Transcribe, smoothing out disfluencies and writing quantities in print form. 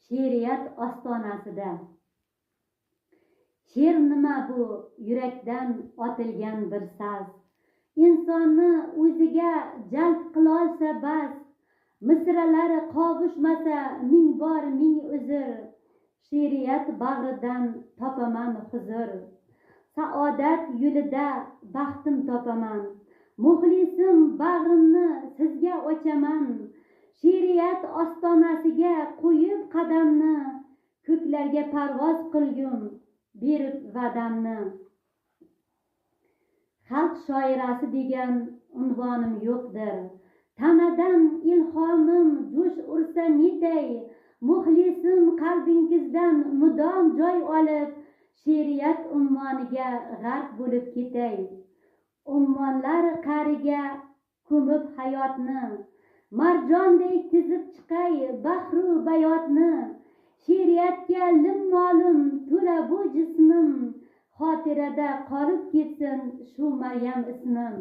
she'riyat ostonasida. She'r nima bu? Yurakdan otilgan bir saz. Insonni o'ziga jalb qilolsa bas. Misralari qovushmasa ming bor ming uzr. She'riyat bag'ridan topaman huzur. Saodat yo'lida baxtim topaman. Muxlisim bag'rimni sizga ochaman. She'riyat ostonasiga qo'yib qadamni, ko'klarga parvoz qilgum berib va'damni. Xalq shoirasi degan unvonim yo'qdir. Tanadan ilhomim jo'sh ursa netay, muxlisim qalbingizdan mudom joy olib, she'riyat ummoniga g'arq bo'lib ketay. Ummonlar qa'riga ko'mib hayotni, marjondek tizib chiqay bahru bayotni. She'riyatga lim-molim to'la bu jismim, xotirada qolib ketsin shu Maryam ismim.